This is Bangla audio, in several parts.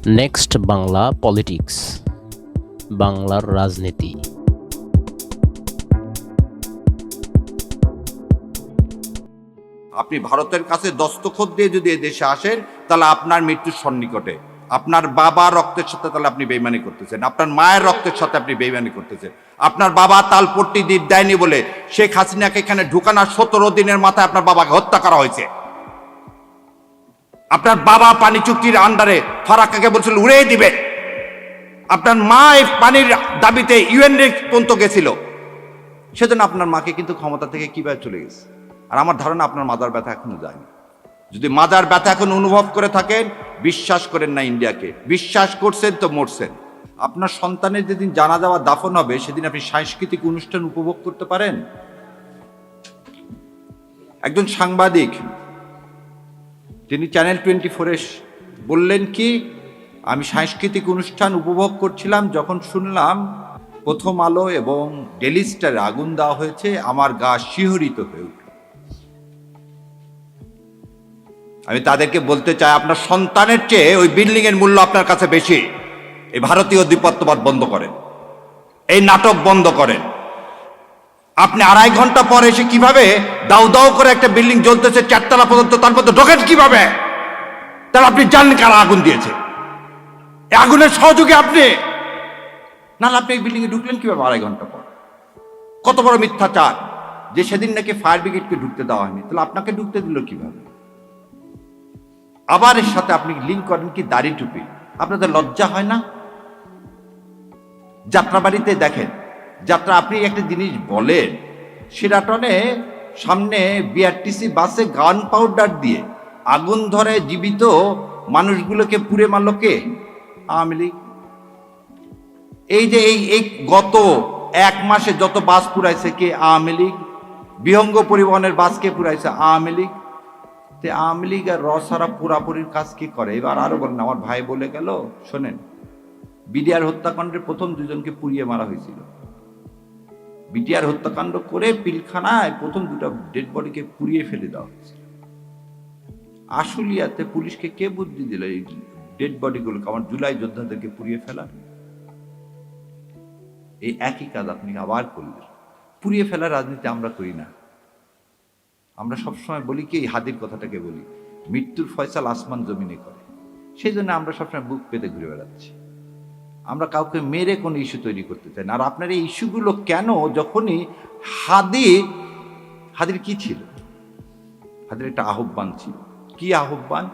নেক্সট বাংলা পলিটিক্স, বাংলার রাজনীতি। আপনি ভারতের কাছে দস্তখত দিয়ে যদি এই দেশে আসেন, তাহলে আপনার মৃত্যুর সন্নিকটে। আপনার বাবার রক্তের সাথে তাহলে আপনি বেইমানি করতেছেন, আপনার মায়ের রক্তের সাথে আপনি বেইমানি করতেছেন। আপনার বাবা তালপট্টি দিয়ে দেয়নি বলে শেখ হাসিনাকে এখানে ঢুকানোর 17 দিনের মাথায় আপনার বাবাকে হত্যা করা হয়েছে। আপনার বাবা পানি চুক্তির আন্ডারে ফারাক্কাকে বলছিল উড়িয়ে দিবে। আপনার মা এই পানির দাবিতে ইউএন পর্যন্ত গেছিল, সেজন্য আপনার মাকে কিন্তু ক্ষমতা থেকে কিভাবে চলে গেছে। আর আমার ধারণা আপনার মাজার ব্যথা এখনো যায়নি। যদি মাজার ব্যথা এখন অনুভব করে থাকেন, বিশ্বাস করেন না ইন্ডিয়াকে, বিশ্বাস করছেন তো মরছেন। আপনার সন্তানের যেদিন জানা যাওয়া দাফন হবে, সেদিন আপনি সাংস্কৃতিক অনুষ্ঠান উপভোগ করতে পারেন। একজন সাংবাদিক তিনি চ্যানেল 24-এ বললেন কি, আমি সাংস্কৃতিক অনুষ্ঠান উপভোগ করছিলাম, যখন শুনলাম প্রথম আলো এবং ডেইলি স্টারে আগুন দেওয়া হয়েছে, আমার গা শিহরিত হয়ে উঠল। আমি তাদেরকে বলতে চাই, আপনার সন্তানের চেয়ে ওই বিল্ডিং এর মূল্য আপনার কাছে বেশি। এই ভারতীয় আধিপত্যবাদ বন্ধ করেন, এই নাটক বন্ধ করেন। আপনি 2.5 ঘন্টা পরে এসে কিভাবে দাউ দাউ করে একটা বিল্ডিং জ্বলতেছে 4 তলা পর্যন্ত, তার মধ্যে ঢোকেন কিভাবে? তাহলে আপনি জানেন কারা আগুন দিয়েছে, এই আগুনের সহযোগী আপনি। নাহলে আপনি এই বিল্ডিং এ ঢুকলেন কিভাবে 2.5 ঘন্টা পর? কত বড় মিথ্যাচার যে সেদিন নাকি ফায়ার ব্রিগেডকে ঢুকতে দেওয়া হয়নি, তাহলে আপনাকে ঢুকতে দিল কিভাবে? আবার এর সাথে আপনি লিঙ্ক করেন কি দাড়ি টুপি। আপনাদের লজ্জা হয় না? যাত্রাবাড়িতে দেখেন, যাত্রা আপনি একটা জিনিস বলেন, শিরাটনে সামনে বিআরটিসি বাসে গান পাউডার দিয়ে আগুন ধরে জীবিত মানুষগুলোকে পুড়ে মারল কে? আওয়ামী লীগ। এই যে এই গত 1 মাসে যত বাস পুরাইছে কে? আওয়ামী লীগ। বিহঙ্গ পরিবহনের বাস কে পুরাইছে? আওয়ামী লীগ। আওয়ামী লীগ আর রসারা পুরাপুরির কাজ কি করে? এবার আরো বলেন, আমার ভাই বলে গেল, শোনেন, বিডিআর হত্যাকাণ্ডের প্রথম 2 জনকে পুড়িয়ে মারা হয়েছিল। বিডিআর হত্যাকাণ্ড করে পিলখানায় প্রথম 2টা ডেড বডিকে পুড়িয়ে ফেলে দেওয়া হয়েছিল। আশুলিয়াতে পুলিশকে কে বুদ্ধি দিল এই ডেড বডিগুলোকে, আমার জুলাই যোদ্ধাদেরকে পুড়িয়ে ফেলা? এই একই কাজ আপনি আবার করলেন। পুড়িয়ে ফেলার রাজনীতি আমরা করি না। আমরা সবসময় বলি কি, হাদির কথাটাকে বলি, মৃত্যুর ফয়সাল আসমান জমিনে করে। সেই জন্য আমরা সবসময় বুক পেতে ঘুরে বেড়াচ্ছি। আমরা কাউকে মেরে কোনো ইস্যু তৈরি করতে চাই না। আর আপনার এই ইস্যুগুলো কেন? যখনই হাদির কি ছিল? হাদির একটা আহ্বান ছিল। কি আহ্বান?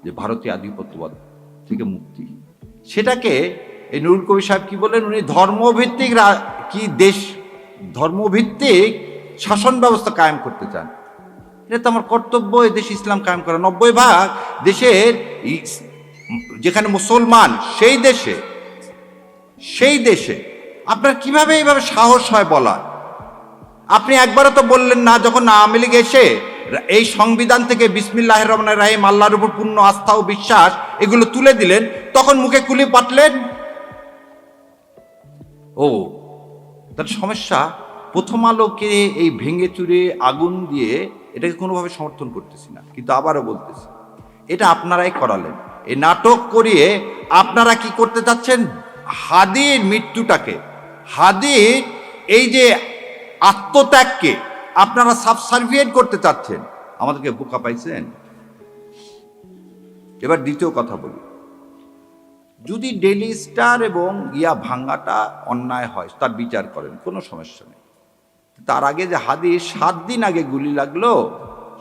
যে ভারতীয় আধিপত্যবাদ থেকে মুক্তি। সেটাকে এই নুরুল কবির সাহেব কি বলেন, উনি ধর্মভিত্তিক ধর্মভিত্তিক শাসন ব্যবস্থা কায়েম করতে চান। এটা তো আমার কর্তব্য, এই দেশ ইসলাম কায়েম করা। 90% দেশের যেখানে মুসলমান, সেই দেশে আপনার কিভাবে এইভাবে সাহস হয় বলা? আপনি একবারও তো বললেন না, যখন আওয়ামী লীগ এসে এই সংবিধান থেকে বিসমিল্লাহির রহমানির রহিম, আল্লাহর উপর পূর্ণ আস্থা ও বিশ্বাস এগুলো তুলে দিলেন, তখন মুখে কুলি পাটলেন। ও তার সমস্যা, প্রথম আলোকে এই ভেঙে চুরে আগুন দিয়ে এটাকে কোনোভাবে সমর্থন করতেছি না, কিন্তু আবারও বলতেছি, এটা আপনারাই করালেন। এই নাটক করিয়ে আপনারা কি করতে চাচ্ছেন? হাদির মৃত্যুটাকে, হাদির এই যে আত্মত্যাগকে আপনারা সাবসার্ভিয়েন্ট করতে চাচ্ছেন। আমাদেরকে বোকা পাইছেন। এবার দ্বিতীয় কথা বলি, যদি ডেইলি স্টার এবং ভাঙ্গাটা অন্যায় হয়, তার বিচার করেন, কোনো সমস্যা নেই। তার আগে যে হাদি 7 দিন আগে গুলি লাগলো,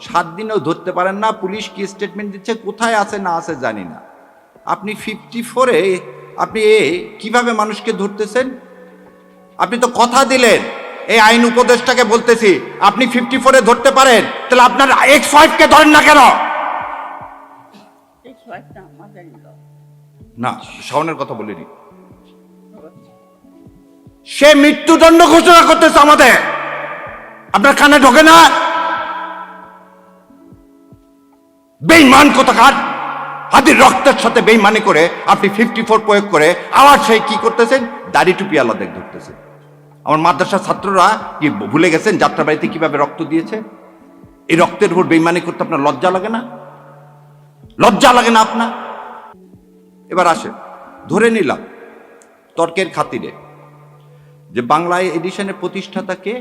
7 দিনেও ধরতে পারেন না। পুলিশ কি স্টেটমেন্ট দিচ্ছে, কোথায় আছে না আছে জানি না। আপনি 54-এ আপনি কিভাবে মানুষকে ধরতেছেন? আপনি তো কথা দিলেন, এই আইন উপদেষ্টাকে বলতেছি, আপনি 54-এ ধরতে পারেন, তাহলে আপনার ex-wife-কে ধরেন না কেন? না, শাওনের কথা বলিনি। সে মৃত্যুদণ্ড ঘোষণা করতেছে আমাদের, আপনার কানে ঢোকে না? বেঈমান কোথাকার! হাদির রক্তের সাথে বেঈমানি করে আপনি 54 প্রয়োগ করে আবার সেই কি করতেছেন? দাড়ি টুপি আলাদা ধরতেছেন। আমার মাদ্রাসার ছাত্ররা কি ভুলে গেছেন যাত্রাবাড়িতে কিভাবে রক্ত দিয়েছে? এই রক্তের উপর বেঈমানি করতে আপনার লজ্জা লাগে না? লজ্জা লাগে না আপনার? এবার আসেন, ধরে নিলাম তর্কের খাতিরে যে বাংলা এডিশনের প্রতিষ্ঠাতা কে?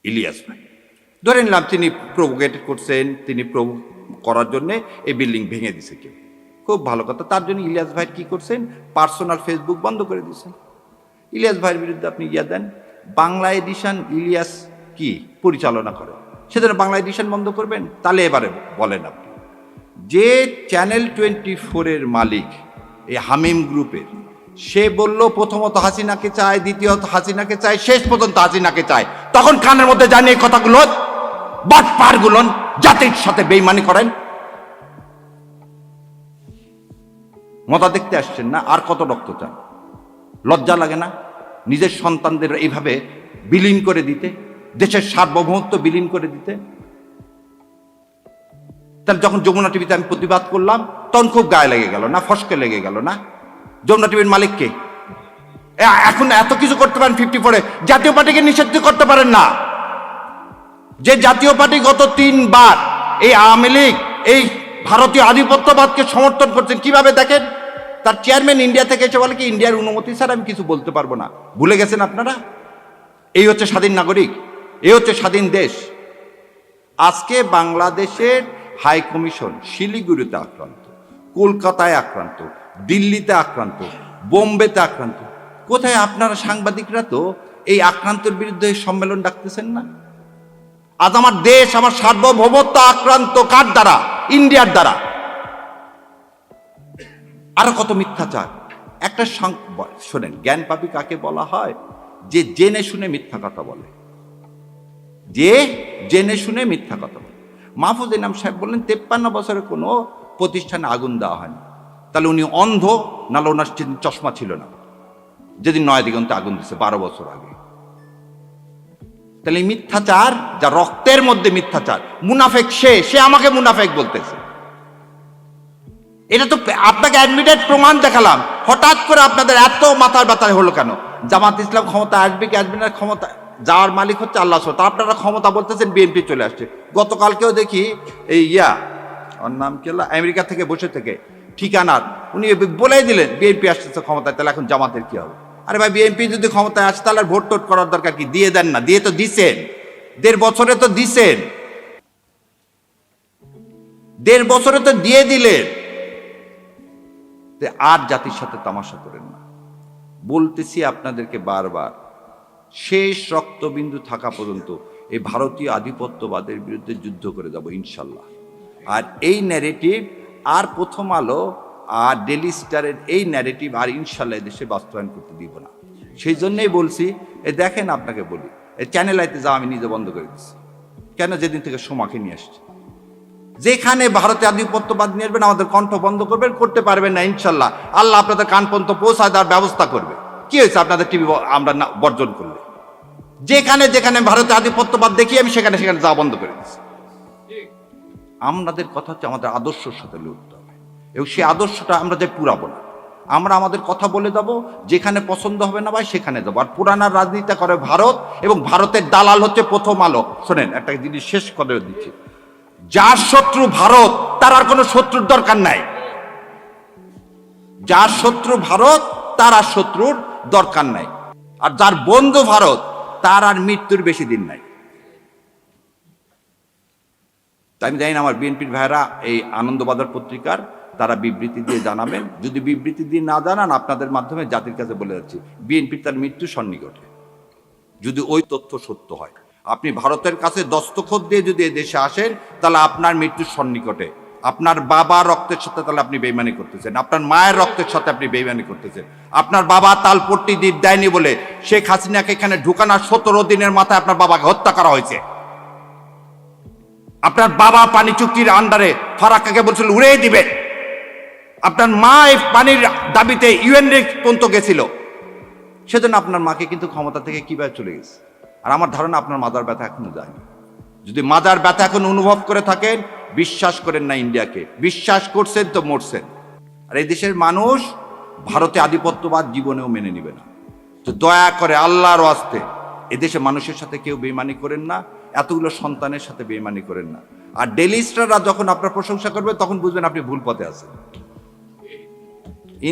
ইলিয়াস ভাই। ধরে নিলাম তিনি প্রভোকেট করছেন, তিনি করার জন্য এই বিল্ডিং ভেঙে দিছে কেউ, খুব ভালো কথা। তার জন্য ইলিয়াস ভাই কি করছেন? পার্সোনাল ফেসবুক বন্ধ করে দিয়েছেন। ইলিয়াস ভাইয়ের বিরুদ্ধে আপনি ইয়া দেন, বাংলা এডিশন ইলিয়াস কি পরিচালনা করে, সেজন্য বাংলা এডিশন বন্ধ করবেন? তাহলে এবারে বলেন আপনি, যে চ্যানেল 24-এর মালিক এই হামিম গ্রুপের, সে বলল প্রথমত হাসিনাকে চায়, দ্বিতীয়ত হাসিনাকে চায়, শেষ পর্যন্ত হাসিনাকে চায়, তখন কানের মধ্যে জানিয়ে কথাগুলো বাটপারগুলো জাতির সাথে বেইমানি করেন। মজা দেখতে আসছেন না? আর কত রক্ত চান? লজ্জা লাগে না নিজের সন্তানদের এইভাবে বিলীন করে দিতে, দেশের সার্বভৌমত্ব বিলীন করে দিতে? তাহলে যখন যমুনা টিভিতে আমি প্রতিবাদ করলাম তখন খুব গায়ে লেগে গেল না? ফসকে লেগে গেল না? যমুনা টিভির মালিককে এখন এত কিছু করতে পারেন 54-এ, জাতীয় পার্টিকে নিষিদ্ধ করতে পারেন না? যে জাতীয় পার্টি গত 3 বার এই আওয়ামী লীগ এই ভারতীয় আধিপত্যবাদকে সমর্থন করছেন, কিভাবে দেখেন? তার চেয়ারম্যান ইন্ডিয়া থেকে এসে বলে কি ইন্ডিয়ার অনুমতি ছাড়া আমি কিছু বলতে পারবো না। ভুলে গেছেন আপনারা? এই হচ্ছে স্বাধীন নাগরিক, এই হচ্ছে স্বাধীন দেশ। আজকে বাংলাদেশের হাই কমিশন শিলিগুড়িতে আক্রান্ত, কলকাতায় আক্রান্ত, দিল্লিতে আক্রান্ত, বোম্বেতে আক্রান্ত। কোথায় আপনারা সাংবাদিকরা তো এই আক্রান্তের বিরুদ্ধে সম্মেলন ডাকতেছেন না? আজ আমার দেশ, আমার সার্বভৌমত্ব আক্রান্ত কার দ্বারা? ইন্ডিয়ার দ্বারা। আরো কত মিথ্যাচার। একটা শোনেন, জ্ঞান পাপী কাকে বলা হয়? যে জেনে শুনে মিথ্যা কথা বলে, যে জেনে শুনে মিথ্যা কথা বলে। মাহফুজ ইনাম সাহেব বললেন 53 বছরে কোনো প্রতিষ্ঠানে আগুন দেওয়া হয়নি। তাহলে উনি অন্ধ, নাহলে ওনার চশমা ছিল না যেদিন নয়াদিগন্তে আগুন দিচ্ছে 12 বছর আগে। তাহলে এই মিথ্যাচার, যা রক্তের মধ্যে মিথ্যাচার, মুনাফেক সে আমাকে মুনাফেক বলতেছে। এটা তো আপনাকে অ্যাডমিটেড প্রমাণ দেখালাম, হঠাৎ করে আপনাদের এত মাথার ব্যথা হলো কেন? জামাত ইসলাম ক্ষমতা আসবে কি আসবে না, ক্ষমতা যাওয়ার মালিক হচ্ছে আল্লাহ। তা আপনারা ক্ষমতা বলতেছেন বিএনপি চলে আসছে। গতকালকেও দেখি এই ওর নাম কি হলো, আমেরিকা থেকে বসে থেকে ঠিকানার উনি বলেই দিলেন বিএনপি আসতেছে ক্ষমতায়, তাহলে এখন জামাতের কি হবে? আরে ভাই, বিএনপি যদি ক্ষমতায় আসে তাহলে ভোট টোট করার দরকার কি? দিয়ে দেন না, দিয়ে তো দিছেন, 1.5 বছরে তো দিছেন, 1.5 বছরে তো দিয়ে দিলেন। আর জাতির সাথে তামাশা করেন না। বলতেছি আপনাদেরকে বারবার, শেষ রক্তবিন্দু থাকা পর্যন্ত এই ভারতীয় আধিপত্যবাদের বিরুদ্ধে যুদ্ধ করে যাব ইনশাল্লাহ। আর এই ন্যারেটিভ আর প্রথম আলো আর ডেলি স্টারের এই ন্যারেটিভ আর ইনশাল্লাহ দেশে বাস্তবায়ন করতে দিব না। সেই জন্যই বলছি, দেখেন আপনাকে বলি, চ্যানেল আইতে যাওয়া আমি নিজে বন্ধ করে দিচ্ছি। কেন? যেদিন থেকে সোমাকে নিয়ে আসছি, যেখানে ভারতে আধিপত্যবাদ নিয়ে আসবেন আমাদের কণ্ঠ বন্ধ করবেন, করতে পারবেন না ইনশাল্লাহ। আল্লাহ আপনাদের কান পর্যন্ত পৌঁছায় দেওয়ার ব্যবস্থা করবে। কি হয়েছে আপনাদের টিভি আমরা না বর্জন করলে? যেখানে যেখানে ভারতে আধিপত্যবাদ দেখি আমি সেখানে সেখানে যাওয়া বন্ধ করে দিচ্ছি। আমাদের কথা হচ্ছে আমাদের আদর্শের সাথে লড়তে হবে, এবং সেই আদর্শটা আমরা যে পুরাবো না। আমরা আমাদের কথা বলে যাবো, যেখানে পছন্দ হবে না ভাই সেখানে যাবো। আর পুরানার রাজনীতিটা করে ভারত, এবং ভারতের দালাল হচ্ছে প্রথম আলো। শোনেন, একটা জিনিস শেষ করে দিচ্ছি, যার শত্রু ভারত তার আর কোনো শত্রুর দরকার নাই। যার শত্রু ভারত তার আর শত্রুর দরকার নাই। আর যার বন্ধু ভারত তার আর মৃত্যুর বেশি দিন নাই। তাই আমি জানি না আমার বিএনপির ভাইয়েরা এই আনন্দবাজার পত্রিকার তারা বিবৃতি দিয়ে জানাবেন। যদি বিবৃতি দিয়ে না জানান, আপনাদের মাধ্যমে জাতির কাছে বলে যাচ্ছি, বিএনপির তার মৃত্যু সন্নিকটে, যদি ওই তথ্য সত্য হয়। আপনি ভারতের কাছে দস্তখত দিয়ে যদি এই দেশে আসেন, তাহলে আপনার মৃত্যুর সন্নিকটে। আপনার বাবা রক্তের সাথে তাহলে আপনি বেইমানি করতেছেন, আপনার মায়ের রক্তের সাথে আপনি বেইমানি করতেছেন। আপনার বাবা তালপট্টি দ্বীপ দেয়নি বলে শেখ হাসিনাকে এখানে ঢুকানোর 17 দিনের মাথায় আপনার বাবাকে হত্যা করা হয়েছে। আপনার বাবা পানি চুক্তির আন্ডারে ফারাক্কাকে বলছিল উড়িয়ে দিবে। আপনার মা এই পানির দাবিতে ইউএন পর্যন্ত গেছিল, সেজন্য আপনার মাকে কিন্তু ক্ষমতা থেকে কিভাবে চলে গেছে। আর আমার ধারণা আপনার মাজার ব্যথা এখনো যায়নি। যদি মাজার ব্যথা এখন অনুভব করে থাকেন, বিশ্বাস করেন না ইন্ডিয়াকে, বিশ্বাস করছেন তো মরছেন। আর এই দেশের মানুষ ভারতে আধিপত্যবাদ জীবনেও মেনে নিবে না। তো দয়া করে আল্লাহর ওয়াস্তে এদেশে মানুষের সাথে কেউ বেইমানি করেন না, এতগুলো সন্তানের সাথে বেইমানি করেন না। আর ডেইলি স্টাররা যখন আপনার প্রশংসা করবে তখন বুঝবেন আপনি ভুল পথে আছেন।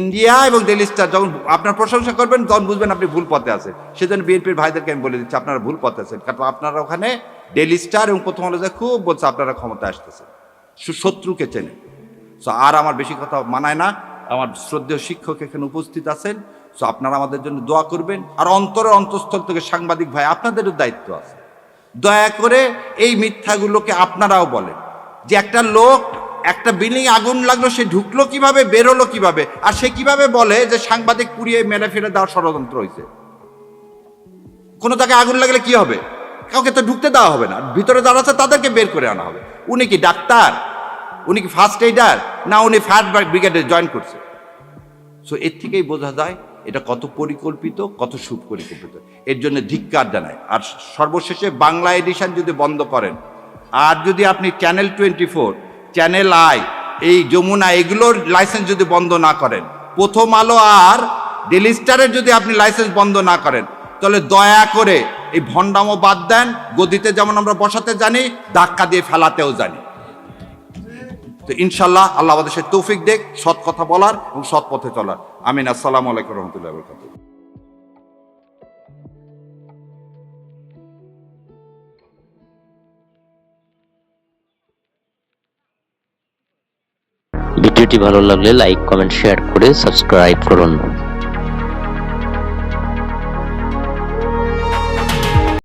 ইন্ডিয়া এবং ডেইলি স্টার যখন আপনার প্রশংসা করবেন তখন বুঝবেন আপনি ভুল পথে আছেন। সেজন্য বিএনপির ভাইদেরকে আমি বলে দিচ্ছি আপনারা ভুল পথে আছেন, কারণ আপনারা ওখানে ডেইলি স্টার এবং প্রথম আলো যে খুব বলছে আপনারা ক্ষমতা আসতেছেন, শত্রুকে চেনে। সো আর আমার বেশি কথা মানায় না। আমার শ্রদ্ধেয় শিক্ষক এখানে উপস্থিত আছেন, সো আপনারা আমাদের জন্য দোয়া করবেন। আর অন্তরের অন্তঃস্থল থেকে সাংবাদিক ভাই আপনাদেরও দায়িত্ব আছে, দয়া করে এই মিথ্যাগুলোকে আপনারাও বলেন যে একটা লোক একটা বিল্ডিং আগুন লাগলো, সে ঢুকলো কিভাবে, বেরোলো কিভাবে, আর সে কিভাবে বলে যে সাংবাদিক পুড়িয়ে মেরে ফেলে দেওয়ার ষড়যন্ত্র হয়েছে। কোনো জায়গায় আগুন লাগলে কি হবে? কাউকে তো ঢুকতে দেওয়া হবে না, ভিতরে যারা আছে তাদেরকে বের করে আনা হবে। উনি কি ডাক্তার? উনি কি ফার্স্ট এইডার? না উনি ফায়ার ব্রিগেডে জয়েন করছে? সো এর থেকেই বোঝা যায় এটা কত পরিকল্পিত, কত সুপরিকল্পিত। এর জন্য ধিক্কার জানায়। আর সর্বশেষে বাংলা এডিশন যদি বন্ধ করেন, আর যদি আপনি চ্যানেল 24, চ্যানেল আই, এই যমুনা, এগুলোর লাইসেন্স যদি বন্ধ না করেন, প্রথম আলো আর ডেইলি স্টারের যদি আপনি লাইসেন্স বন্ধ না করেন, তাহলে দয়া করে এই ভণ্ডামো বাদ দেন। গদিতে যেমন আমরা বসাতে জানি, ধাক্কা দিয়ে ফেলাতেও জানি। তো ইনশাল্লাহ আল্লাহ আমাদের সে তৌফিক দেখ সৎ কথা বলার এবং সৎ পথে চলার। আমিন। আসসালামু আলাইকুম রহমতুল্লাহ বরকাতুহু। ভিডিওটি ভালো লাগলে লাইক, কমেন্ট, শেয়ার করে সাবস্ক্রাইব করুন।